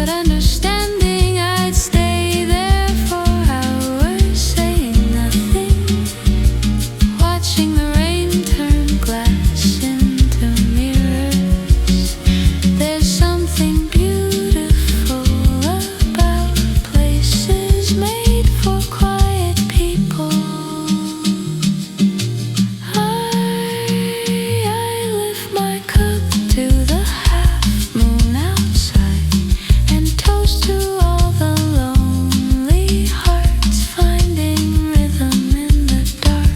but understanding I'd stay there for hours, saying nothing, watching the rain turn glass into mirrors. There's something beautiful about places made for quiet people. I lift my cup to the half moon outside and toast to all the lonely hearts finding rhythm in the dark.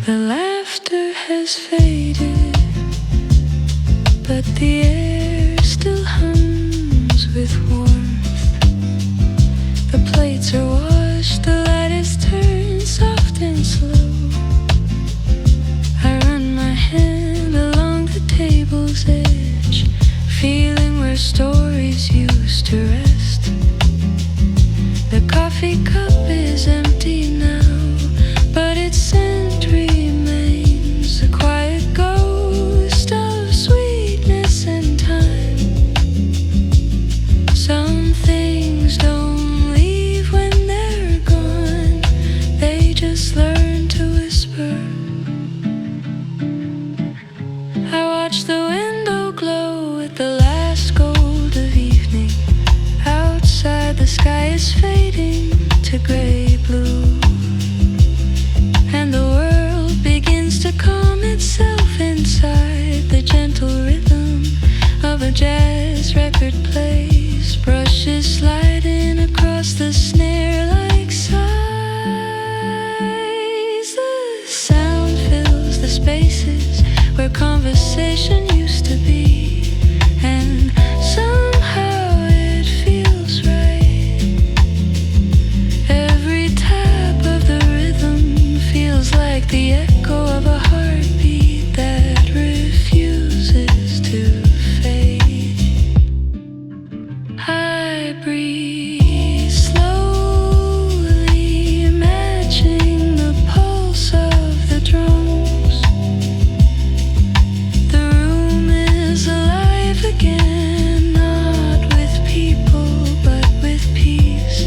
The laughter has faded, but the air still hums with warmth. The plates are washed, the light is turned soft and slow. I run my hand along the table's edge, feeling where stories used to rest. The coffee cup is empty now, but its scent remains a quiet ghost of sweetness and time. Some things don't leave when they're gone, they just learn to whisper. I watch the window glow with the last gold of evening. Outside the sky is fading to gray blue, and the world begins to calm itself inside. The gentle rhythm of a jazz record plays, brushes sliding across the snare like sighs. The sound fills the spaces where conversation used to be, and somehow it feels right. Every tap of the rhythm feels like the echo of a heartbeat that refuses to fade. I breathe slowly, matching the pulse of the drums. The room is alive again, not with people but with peace.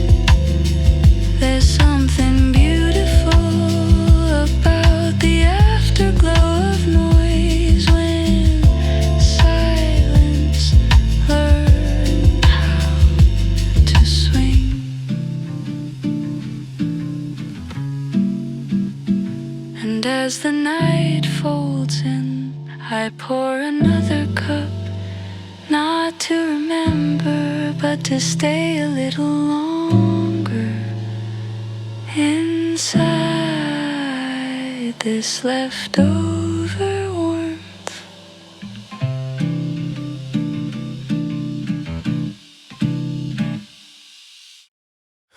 There's something beautiful about the afterglow of noise when silence learned how to swing. And as the night folds in, I pour another cup, not to remember, but to stay a little longer inside this leftover warmth.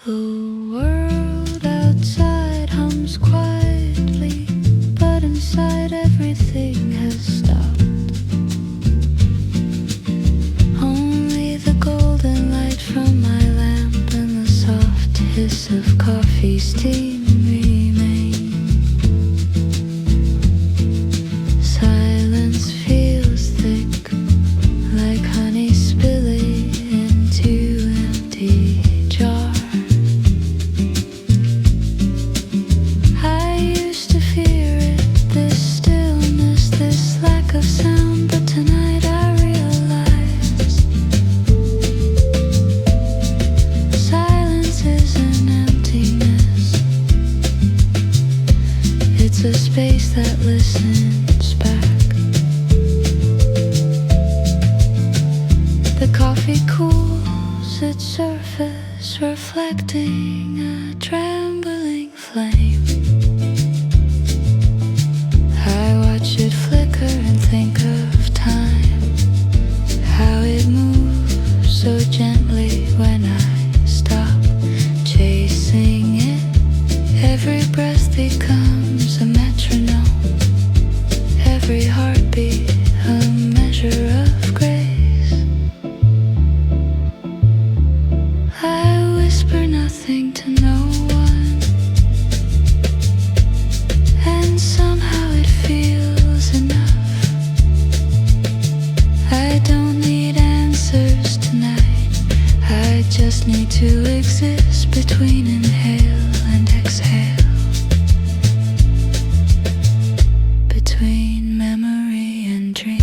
The world outside hums quietly, but inside everything has stopped. Only the golden light from my lamp and the soft hiss of coffee steam remain. Silence feels thick, like honey spilling into empty jar. I used to fear it, this stillness, this lack of sound, but tonight I realize silence is an emptiness. It's a space that listens back. The coffee cools its surface, reflecting a trembling flame. I watch it flicker and think of time. to exist between inhale and exhale, between memory and dream.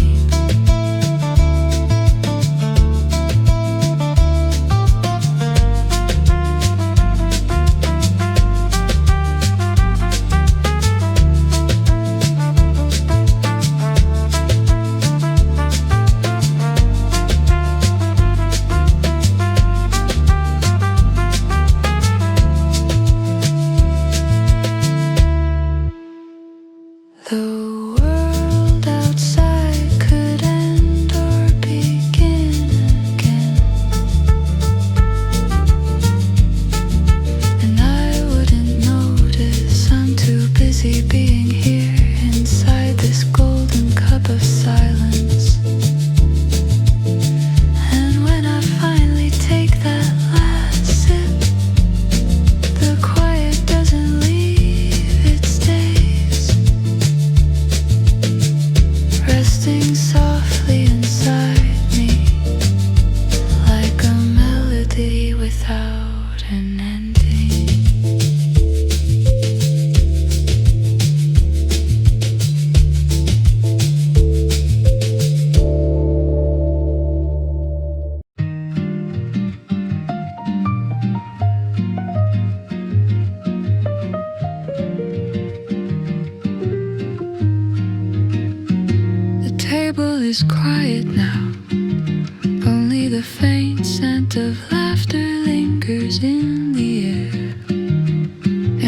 The world outside could end or begin again, and I wouldn't notice. I'm too busy being here inside this golden cup of silence. And when I finally take that last sip, the quiet doesn't leave, it stays, resting softly inside me, like a melody without an ending. The table is quiet now. Only the faint scent of laughter lingers in the air.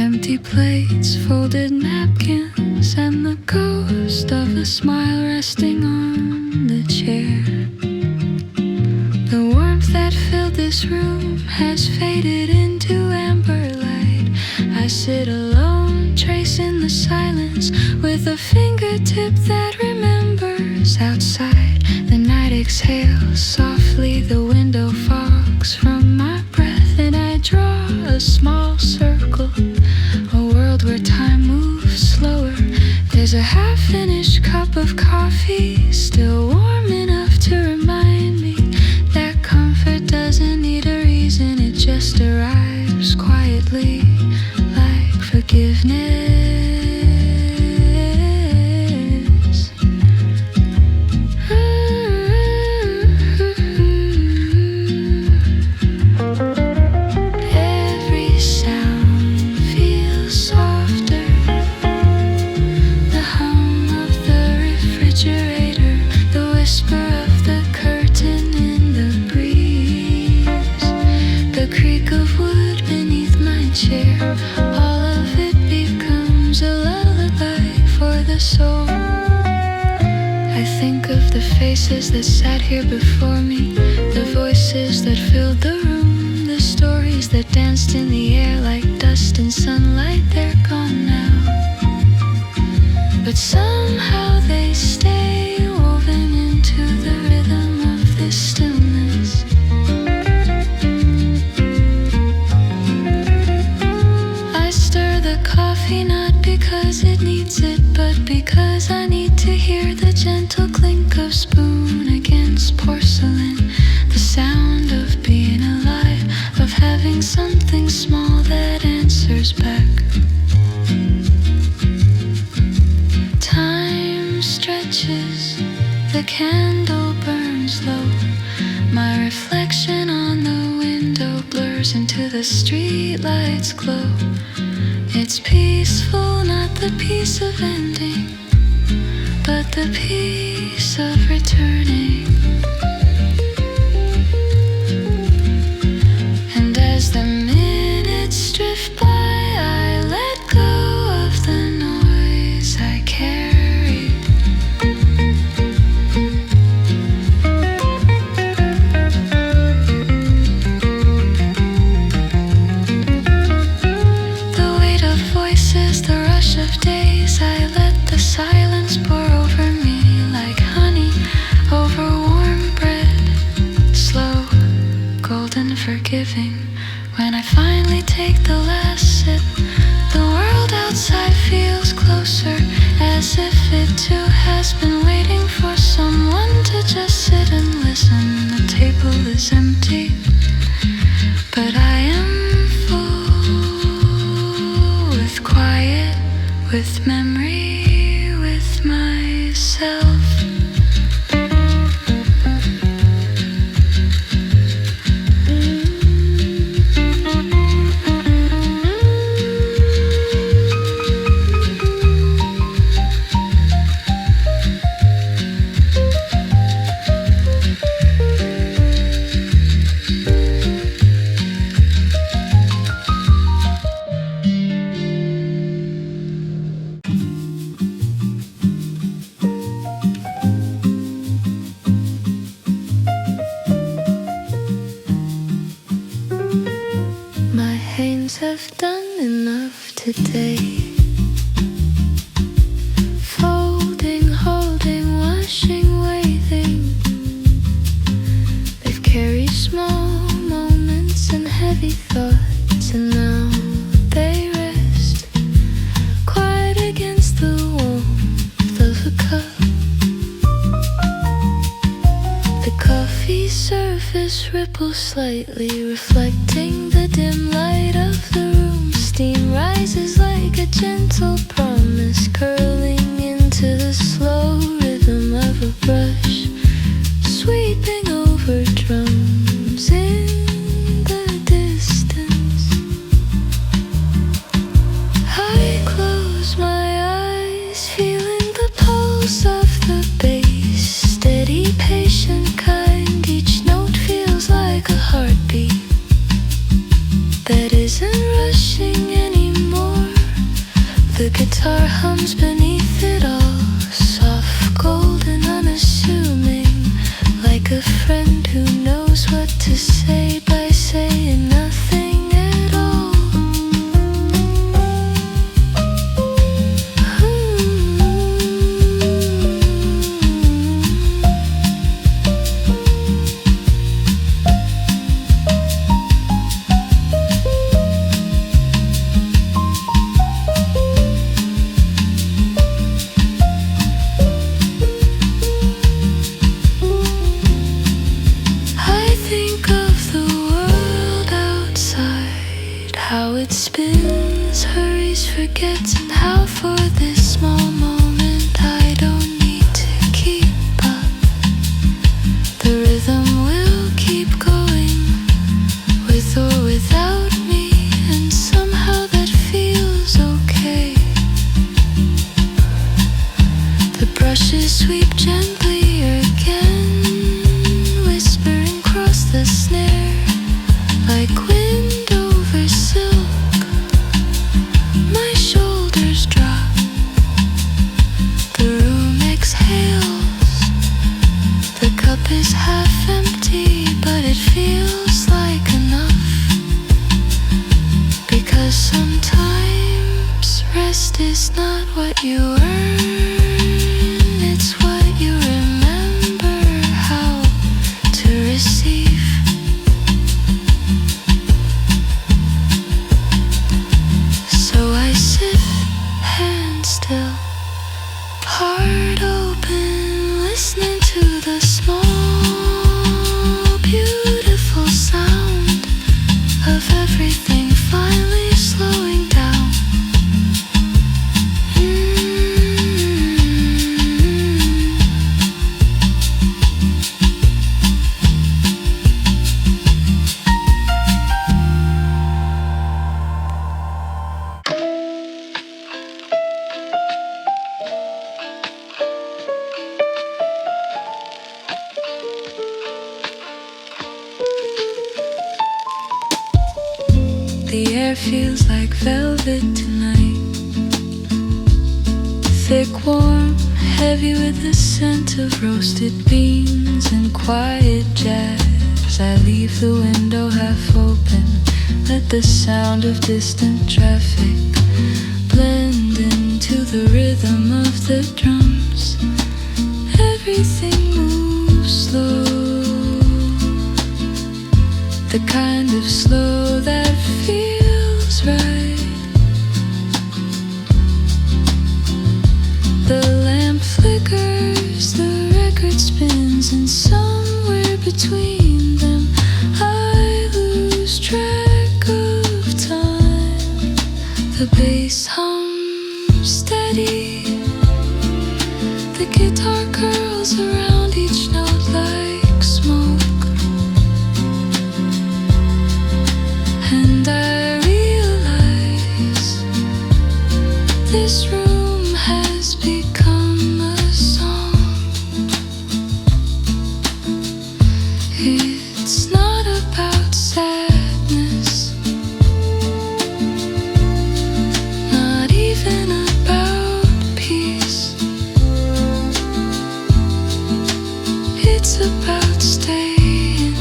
Empty plates, folded napkins, and the ghost of a smile resting on the chair. The warmth that filled this room has faded into amber light. I sit alone, tracing the silence with a fingertip that remembers. Outside, the night exhales softly, the window fogs from my breath, and I draw a small circle, a world where time moves slower. There's a half-finished cup of coffee, still warm enough to remind me that comfort doesn't need a reason, it just arrives quietly, like forgiveness. Every sound feels softer, the hum of the refrigerator, the whisper of the curtain in the breeze, the creak of wood beneath my chair. All of it becomes a lullaby for the soul. I think of the faces that sat here before me, the voices that filled the room, the stories that danced in the air like dust in sunlight. They're gone now, but somehow they stay woven into the rhythm of this stillness. I stir the coffee not because it needs it, but because I need to hear the gentle clink of spoon against porcelain, the sound of being alive, of having something small that answers back. Time stretches, the candle burns low, my reflection on the window blurs into the streetlight's glow. It's peaceful, not the peace of ending, but the peace of returning. And as the minutes drift by, I let go of the noise I carry. The weight of voices, the rush of days, I let the silence pour over me like honey. have done enough today. Folding, holding, washing, waiting. They've carried small moments and heavy thoughts, and now they rest quiet against the warmth of a cup. The coffee surface ripples slightly, reflecting the dim light of the room. Steam rises like a gentle promise, curling into the slow rhythm of a brush, sweeping over drums in the distance. I close my eyes, feeling the pulse of the bass, steady, patient, kind. Each note feels like a heartbeat that isn't rushing anymore. The guitar hums beneath it all, soft, golden, unassuming, like a friend who knows what to say by saying nothing at all. I think of the world outside, how it spins, hurries, forgets, and how for this small moment I don't need to keep up. The rhythm will keep going, with or without me, and somehow that feels okay. The brushes sweep gently again, whispering across the snare, like wind over silk. My shoulders drop, the room exhales. The cup is half empty, but it feels like enough. Because sometimes rest is not what you earn, it's what you remember how to receive. So I sit, hand still, heart open, listening to the small, beautiful sound of everything finally slowing down. The air feels like velvet tonight, thick, warm, heavy with the scent of roasted beans and quiet jazz. I leave the window half open, let the sound of distant traffic blend into the rhythm of the drums. Everything moves slow, the kind of slow that feels right. The lamp flickers, the record spins, and somewhere between them I lose track of time. The bass hums steady, the guitar curls around each note like smoke. And I realize this room has become a song. It's not about sadness, not even about peace. It's about staying,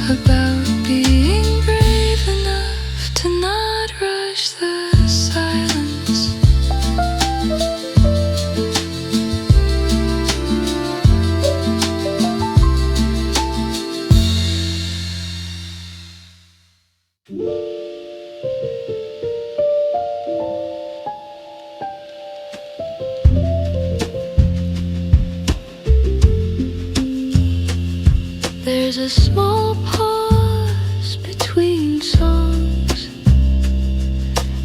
about being brave enough to not There's a small pause between songs,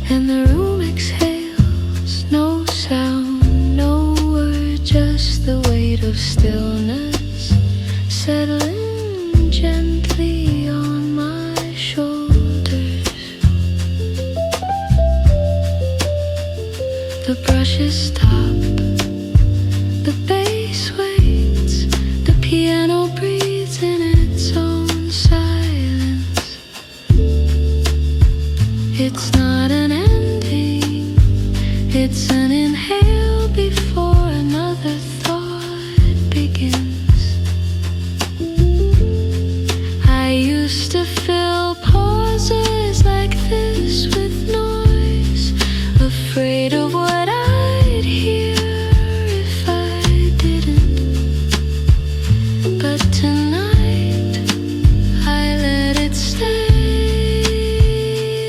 and the room exhales. No sound, no word, just the weight of stillness settling gently on my shoulders. The brushes stop, the bass waits, the piano breathes in its own silence. It's not an ending, it's an inhale before another thought begins. I used to fill pauses like this with noise, afraid of what I'd hear if I didn't. But tonight I let it stay.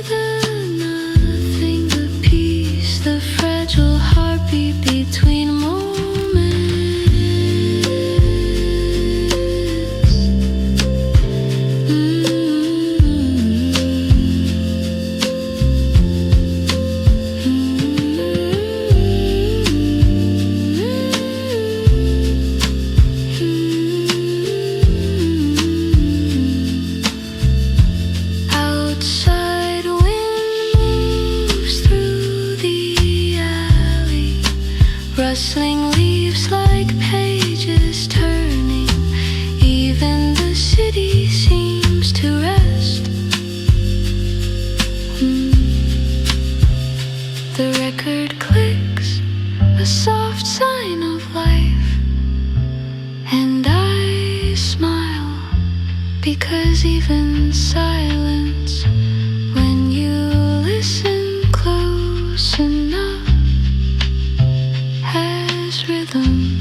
The nothing, the peace, the fragile heartbeat between moments. Outside wind moves through the alley, rustling leaves like pages turning. Even the city seems to rest. The record clicks, a soft sign of life, and I smile because even silence, when you listen close enough, has rhythm.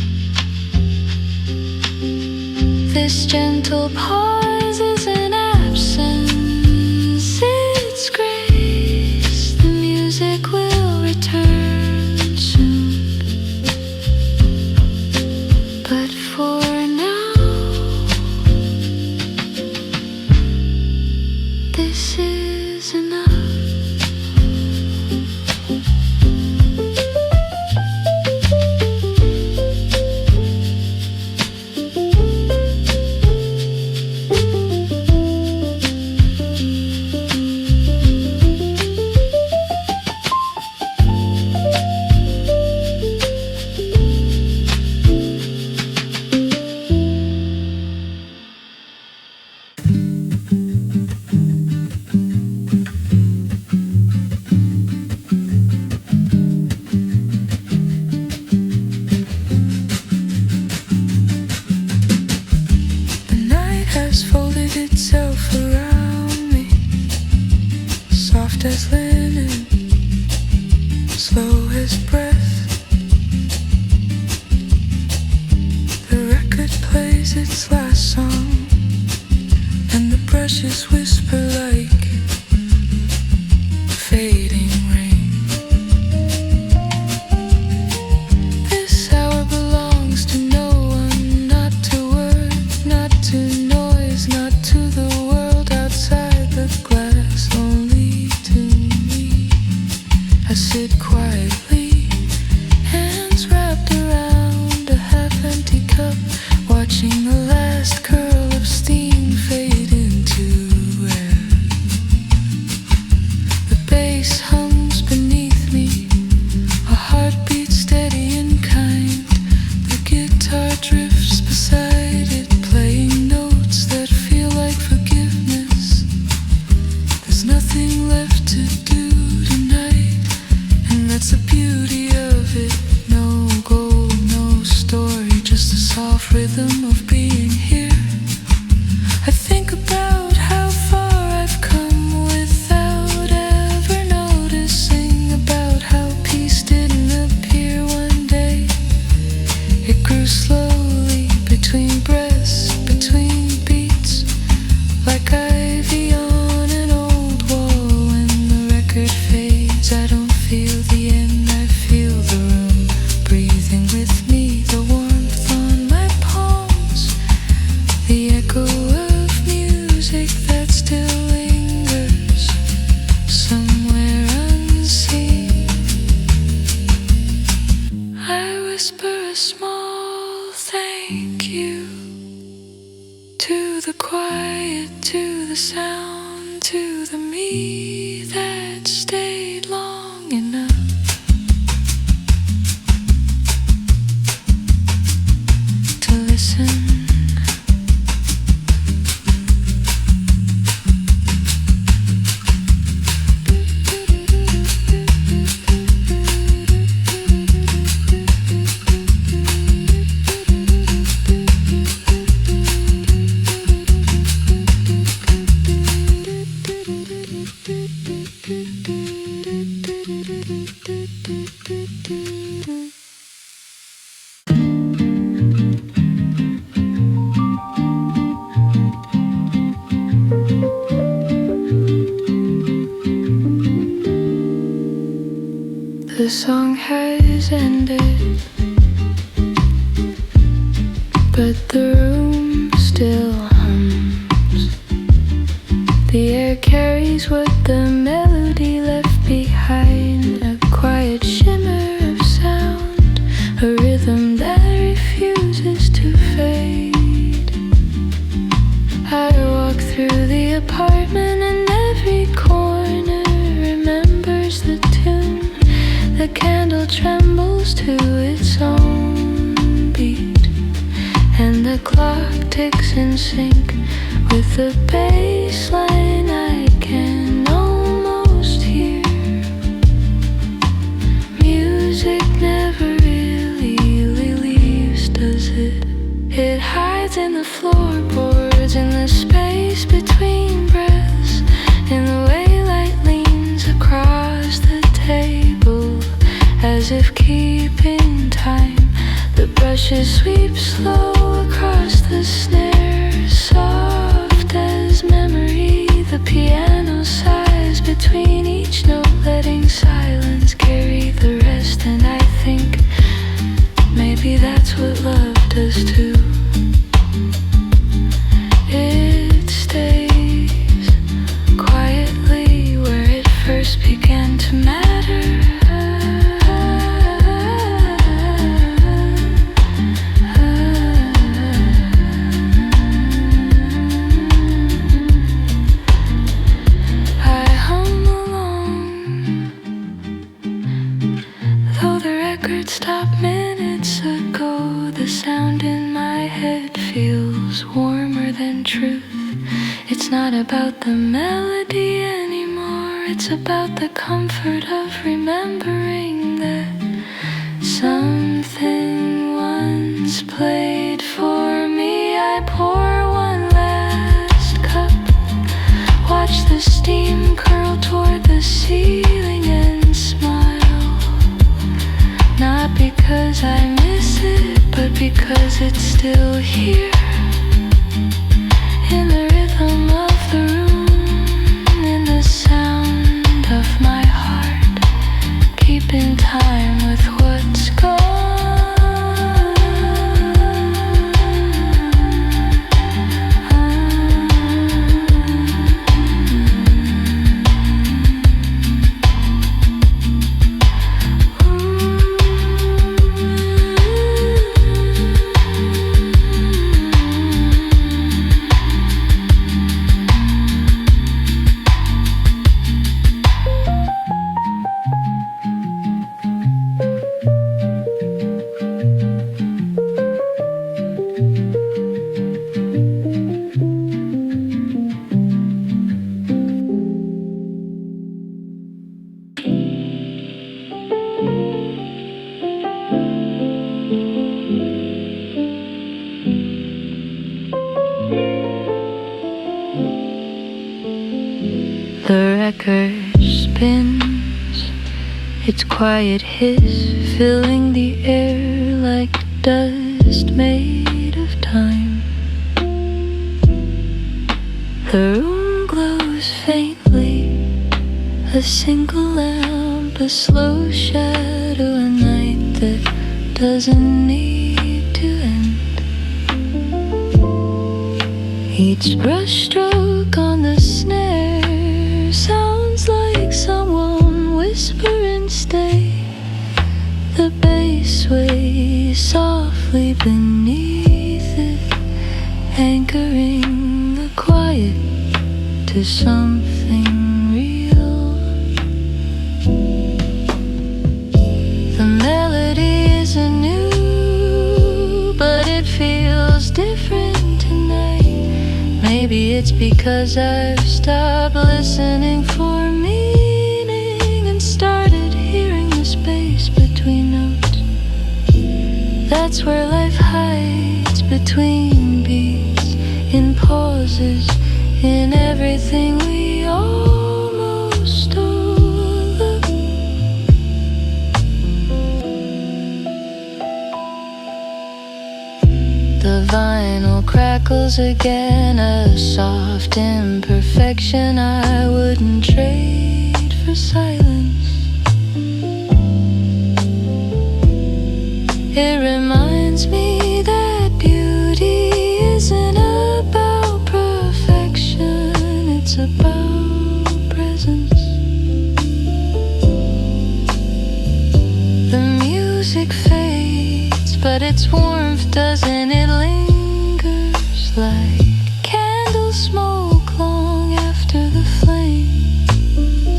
This gentle pause is an absence, it's grace. The music will return soon, but for now, this is enough. The night has folded itself around me, soft as linen, slow as breath. The record plays its last song, and the brushes whisper like fading rain. This hour belongs to no one, not to words, not to noise, not to the world outside the glass, only to me. I sit quietly, hands wrapped around a half-empty cup, watching the last curl of steam fade into air. The bass hums beneath me, a heartbeat steady and kind. The guitar drifts beside it, playing notes that feel like forgiveness. There's nothing left to do tonight, and that's the beauty of it. No goal, no story, just a soft rhythm of being here. I think about how far I've come without ever noticing, about how peace didn't appear one day. It grew slowly between breaths, between beats, like ivy on an old wall. When the record fades, I don't feel the end, I feel the room breathing with me, the warmth on my palms, the echo the quiet, to the sound, to the me that stayed long enough to listen. The song has ended, but the room still hums. The air carries what the melody left behind, a quiet shimmer of sound, a rhythm that refuses to fade. I walk through the apartment and every corner remembers the tune. The candle trembles to its own beat, and the clock ticks in sync with the bass line I can almost hear. Music never really leaves, does it? It hides in the floorboards, in the space between breaths, in the way light leans across the table, as if keeping time. The brushes sweep slow across the snare, soft as memory. The piano sighs between each note, letting silence carry the rest. And I think maybe that's what love does too. It stays quietly where it first began to matter. Stopped minutes ago. The sound in my head feels warmer than truth. It's not about the melody anymore. It's about the comfort of remembering that something once played for me. I pour one last cup, watch the steam curl toward the ceiling and smile. Not because I miss it, but because it's still here, in the rhythm of the room, in the sound of my heart, keeping time with what's gone. The record spins, its quiet hiss filling the air like dust made of time. The room glows faintly, a single lamp, a slow shadow, a night that doesn't need to end. Each brushstroke on the snare sounds like someone whispering stay. The bass sways softly beneath it, anchoring the quiet to something real. The melody isn't new, but it feels different tonight. Maybe it's because I've stopped listening for meaning and started hearing the space between notes. That's where life hides, between beats, in pauses, in everything we almost overlook. The vinyl crackles again, a soft imperfection I wouldn't trade for silence. It reminds me that beauty isn't about perfection, it's about presence. The music fades, but its warmth doesn't, it lingers like candle smoke long after the flame.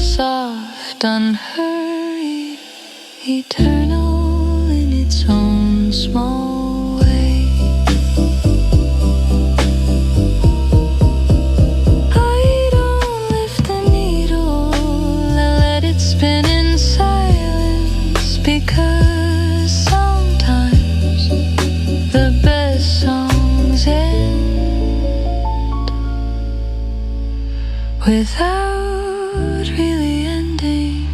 Soft, unhurried, eternal in its own small way. I don't lift the needle, I let it spin in silence, because sometimes the best songs end without really ending.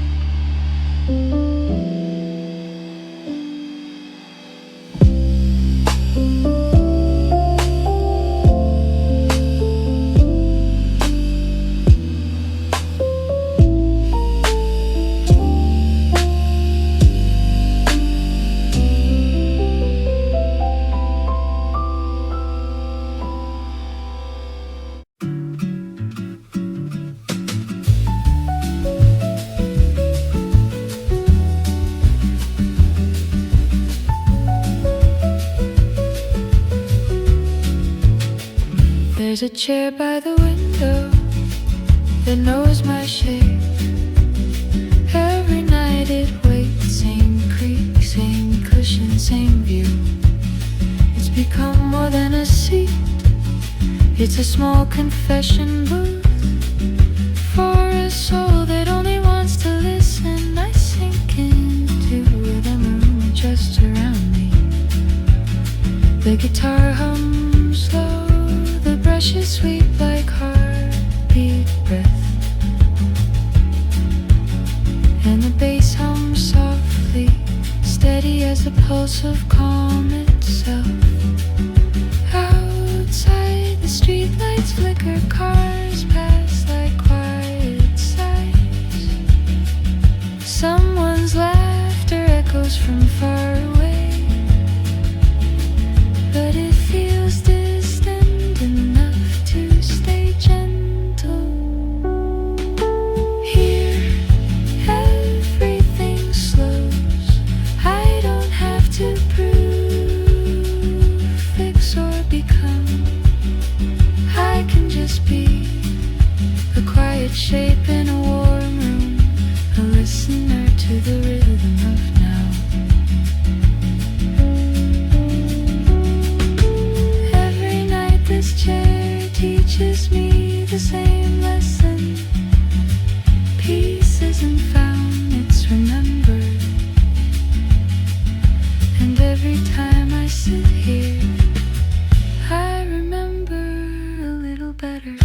There's a chair by the window that knows my shape. Every night it waits, same creak, same cushion, same view. It's become more than a seat, it's a small confession booth for a soul that only wants to listen. I sink into the room just around me. The guitar hums low, the brushes sweep like heartbeat breath, and the bass hums softly, steady as the pulse of calm itself. Outside the streetlights flicker, cars pass like quiet sighs. Someone's laughter echoes from far away, but it feels distant enough to stay gentle. Here, everything slows. I don't have to prove, fix or become. I can just be a quiet shape in a warm room, a listener to the rhythm of now. Every night this chair teaches me the same lesson. Peace isn't found, it's remembered. And every time I sit here, I remember a little better.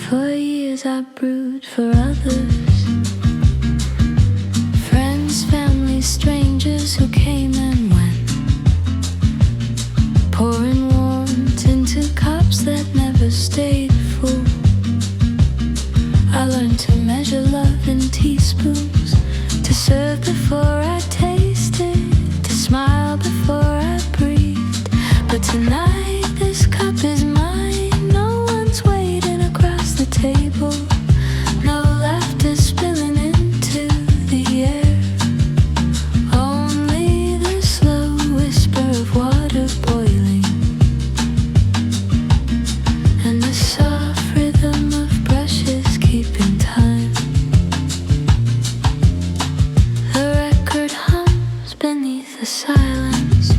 For years I brewed for others, friends, family, strangers who came and went, pouring warmth into cups that never stayed full. I learned to measure love in teaspoons, to serve before I tasted, to smile before I breathed. But tonight this cup is mine. No one's waiting across the table. No laughter spilling into the air. Only the slow whisper of water boiling, and the soft rhythm of brushes keeping time. The record hums beneath the silence,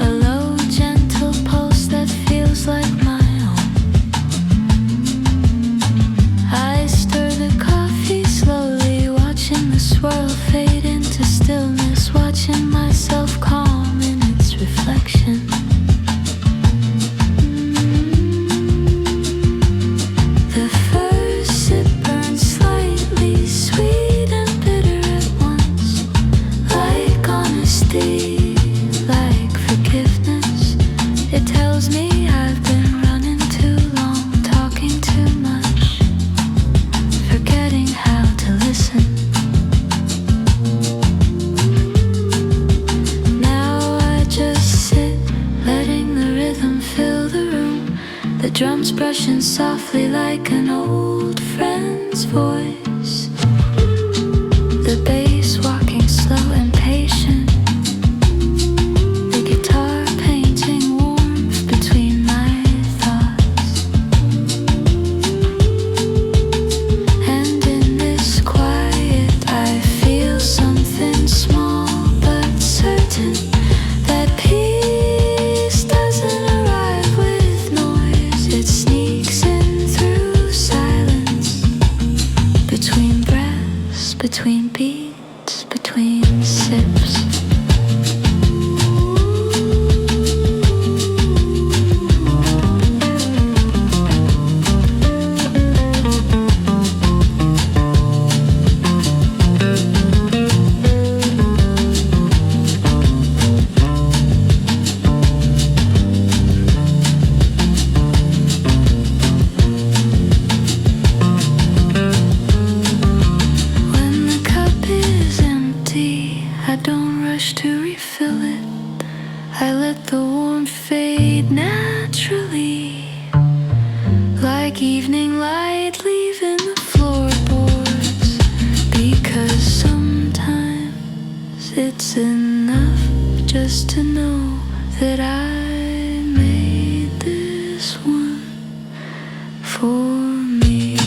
a low gentle pulse that feels like my own. I stir the coffee slowly, watching the swirl fade into stillness, watching myself calm in its reflection. The first sip burns slightly, sweet and bitter at once, like honesty, like forgiveness. It tells me I've been running too long, talking too much, forgetting how to listen. Now I just sit, letting the rhythm fill the room, the drums brushing softly like an old friend's voice, the bass walking slow and patient, the guitar painting warmth between my thoughts. And in this quiet I feel something small but certain, that peace doesn't arrive with noise. It sneaks in through silence, between breaths, between beats, between sips. When the cup is empty, I don't rush to refill it. I let the warmth fade naturally, like evening light leaving the floorboards. Because sometimes it's enough just to know that I made this one for me.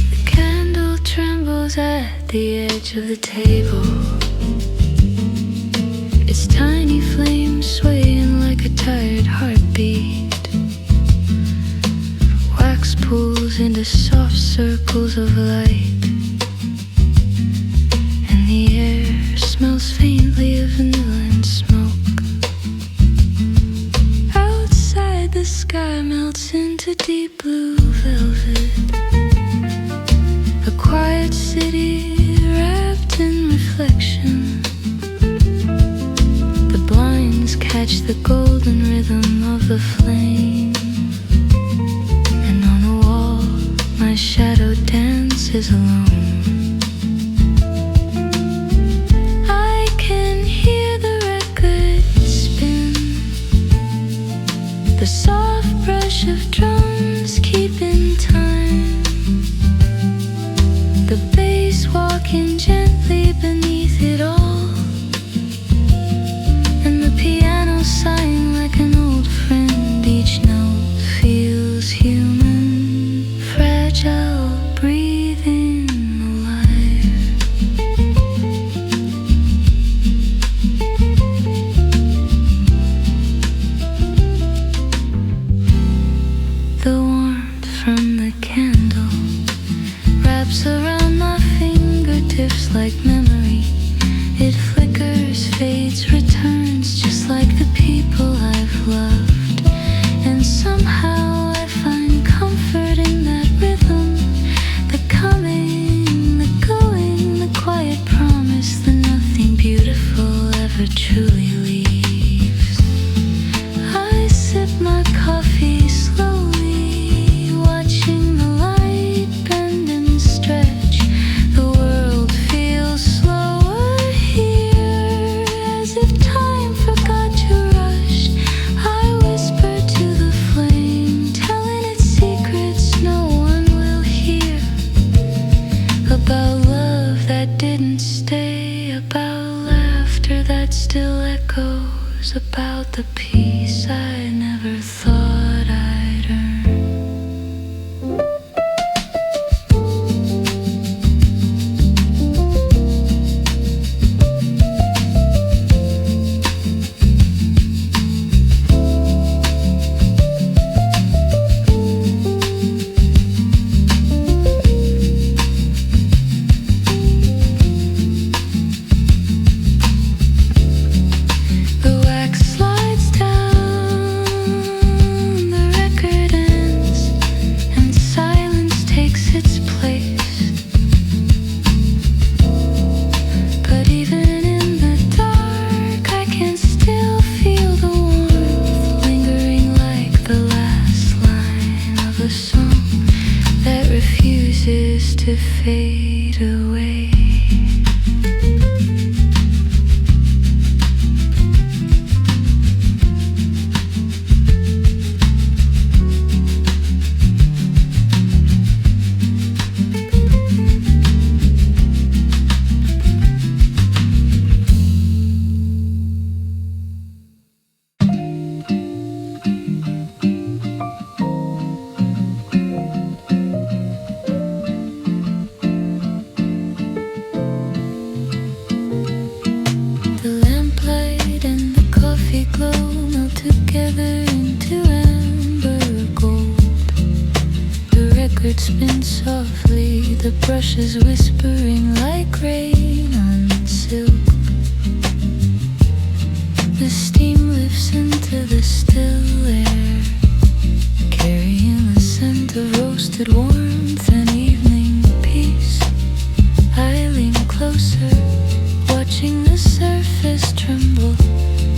The candle trembles at the edge of the table, its tiny flame swaying like a tired heartbeat. Wax pulls into soft circles of light, and the air smells faintly of vanilla and smoke. Outside the sky melts into deep blue velvet, a quiet city wrapped in reflection. The blinds catch the golden rhythm of the flame, and on the wall my shadow dances alone. I can hear the record spin, the soft brush of drums keeping time, the bass walking gently beneath it all, and the piano sighing like an old friend. Each note feels human, fragile, breathing. wraps around my fingertips like memory. It flickers, fades, returns, just like the people I've loved. And somehow I find comfort in that rhythm. The coming, the going, the quiet promise that nothing beautiful ever truly leaves. I sip my coffee slowly, watching the light bend and stretch. The world feels slower here, as if time forgot to rush. I whisper to the flame, telling its secrets no one will hear. About love that didn't stay, about laughter that still echoes, about the peace I never thought I'd earn. The wax slides down, the record ends, and silence takes its place. But even in the dark, I can still feel the warmth lingering like the last line of a song that refuses to fade away. The lamplight and the coffee glow melt together into amber gold. The record spins softly, the brushes whispering like rain on silk. The steam lifts into the still air, carrying the scent of roasted warmth and evening peace. I lean closer, watching the surface tremble.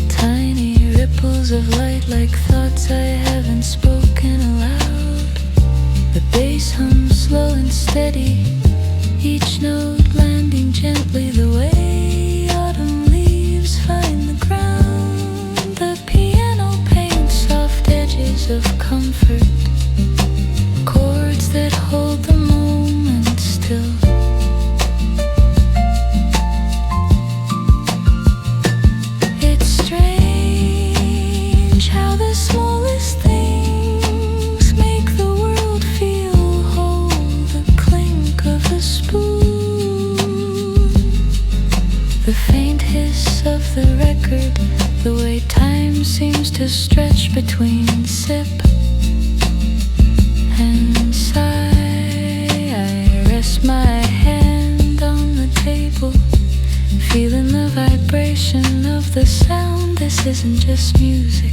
Tiny ripples of light like thoughts I haven't spoken aloud. The bass hums slow and steady, each note landing gently the way autumn leaves find the ground. The piano paints soft edges of comfort, chords that hold the moment still. It's strange how the smallest things make the world feel whole. The clink of a spoon, the faint hiss of the record, the way time seems to stretch between sip and sigh. I rest my hand on the table, feeling the vibration of the sound. This isn't just music,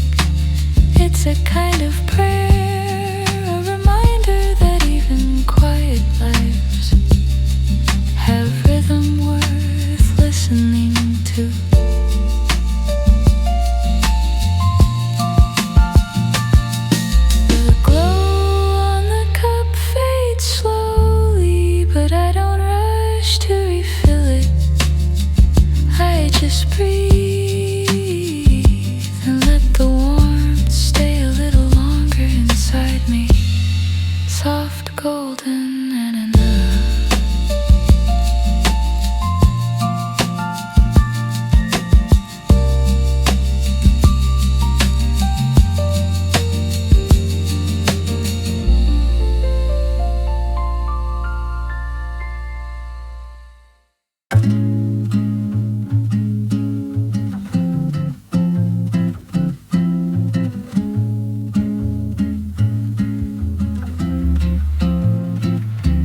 it's a kind of prayer, a reminder that even quiet lives have rhythm worth listening to. The glow on the cup fades slowly, but I don't rush to refill it. I just breathe and let the warmth stay a little longer inside me. Soft, golden, and enough.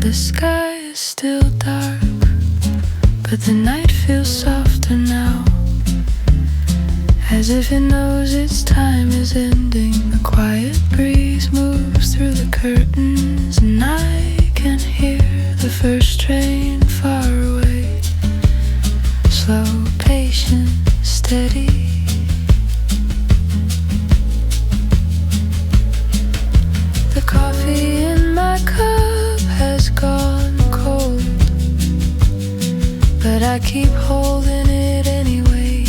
The sky is still dark, but the night feels softer now, as if it knows its time is ending. The quiet breeze moves through the curtains, and I can hear the first train far away. Slow, patient, steady. The coffee in my cup has gone cold, but I keep holding it anyway,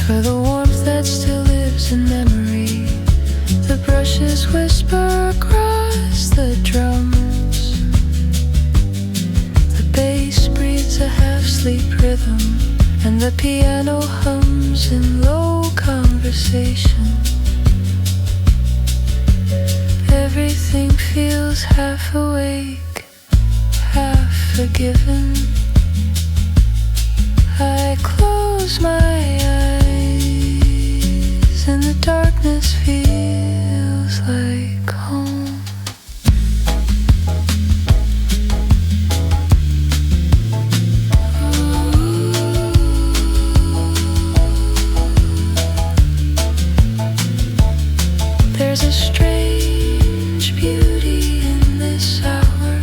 for the warmth that still lives in memory. The brushes whisper across the drums, the bass breathes a half-sleep rhythm, and the piano hums in low conversation. Everything feels half awake, half forgiven. I close my eyes and the darkness feels like home. There's a strange beauty in this hour,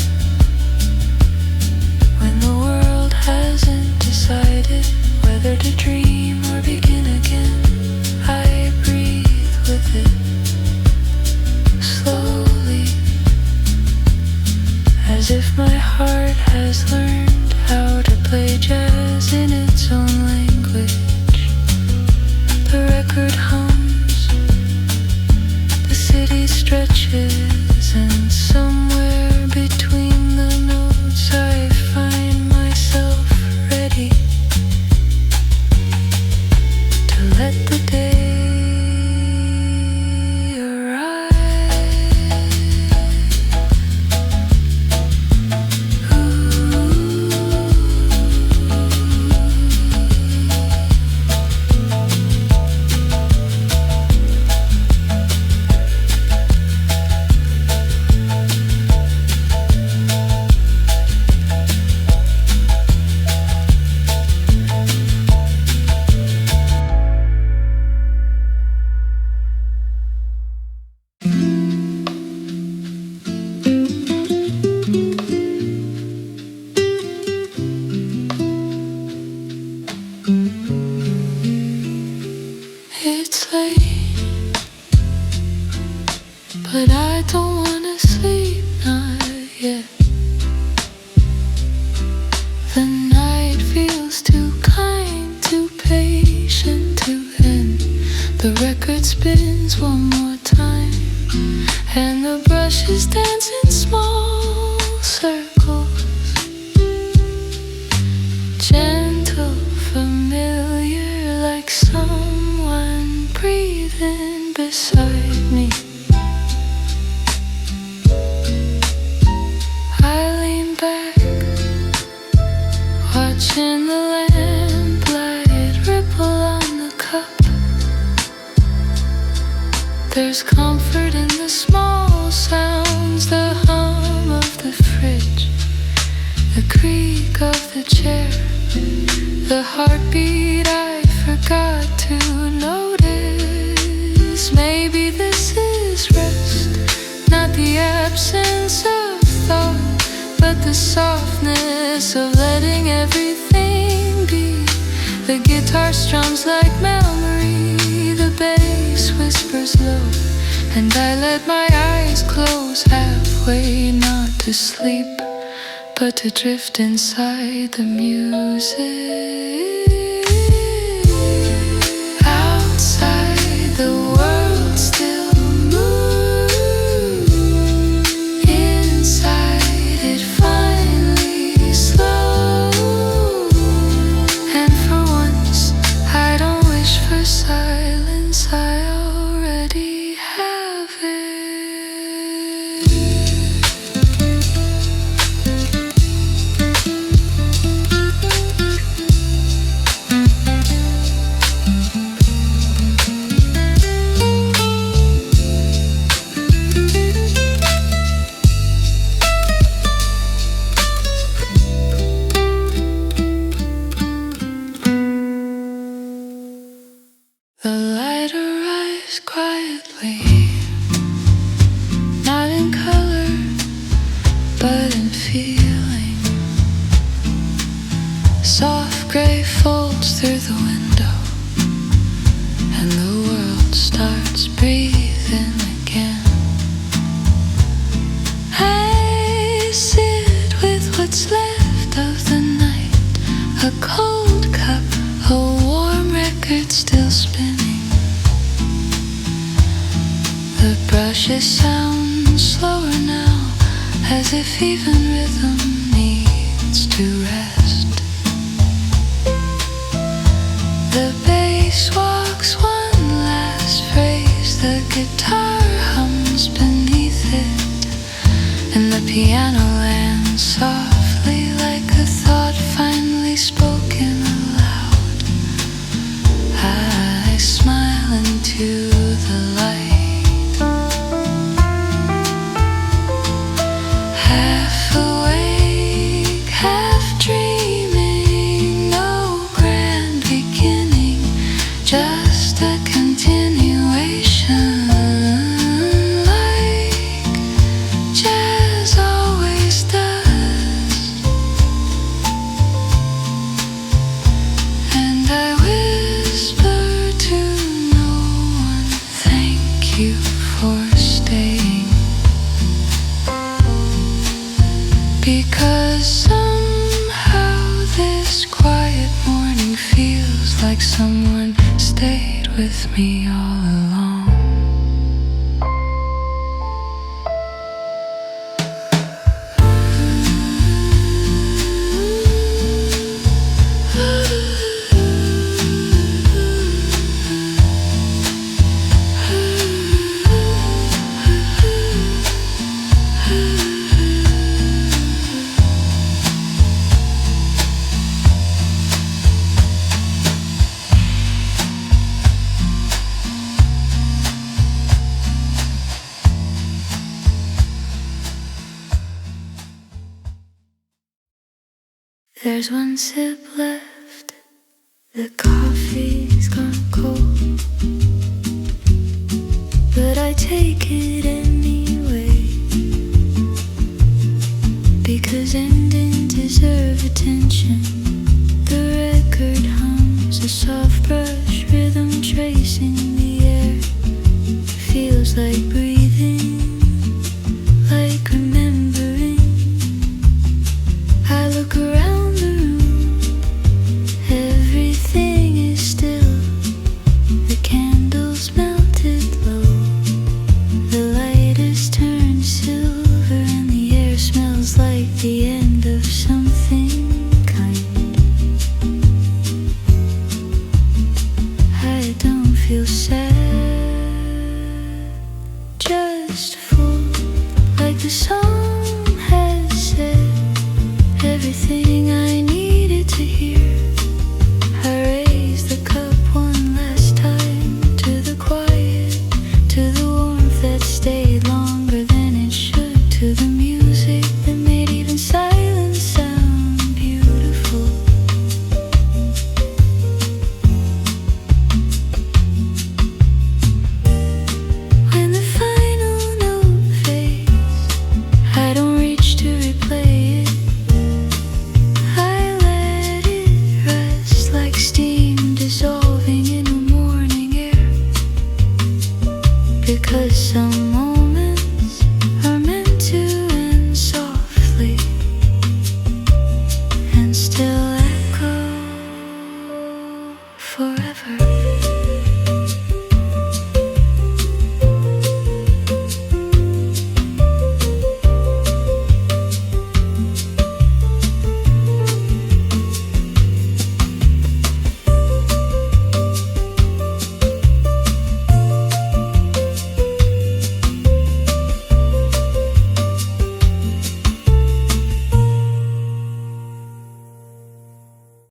when the world hasn't decided whether to dream or begin again. I breathe with it slowly, as if my heart has learned how to play jazz in its own language. The record hums, the city stretches, and somewhere between the notes I find myself ready to let the day arrive. It's late, but I don't wanna sleep, not yet. The night feels too kind, too patient to end. The record spins one more time, and the brushes dance in small circles. Gentle, familiar, like someone breathing beside me. I lean back, watching the lamplight ripple on the cup. There's comfort in the small sounds, the hum of the fridge, the creak of the chair, the heartbeat I forgot to notice. Maybe this is rest, not the absence of thought, but the softness of letting everything be. The guitar strums like memory, the bass whispers low, and I let my eyes close halfway, not to sleep, but to drift inside the music. Outside the world still moves, inside it finally slows, and for once I don't wish for silence, I already have it. what's left of the night. A cold cup, a warm record still spinning. The brushes sound slower now, as if even rhythm needs to rest. The bass walks one last phrase, the guitar hums beneath it, and the piano lands softly like a thought finally spoken aloud. I smile into the light. Half awake, half dreaming, no grand beginning, just a continuation, like jazz always does. And I whisper to no one, thank you for staying. Because somehow this quiet morning feels like someone stayed with me all along. There's one sip left, the coffee's gone cold, but I take it anyway, because endings deserve attention. The record hums a soft brush rhythm tracing the air. Feels like breathing, like remembering. I look around the room, everything is still. The candles melted low, the light has turned silver, and the air smells like the end of something kind. I don't feel sad, just full, like the song has said. Everything I needed to hear.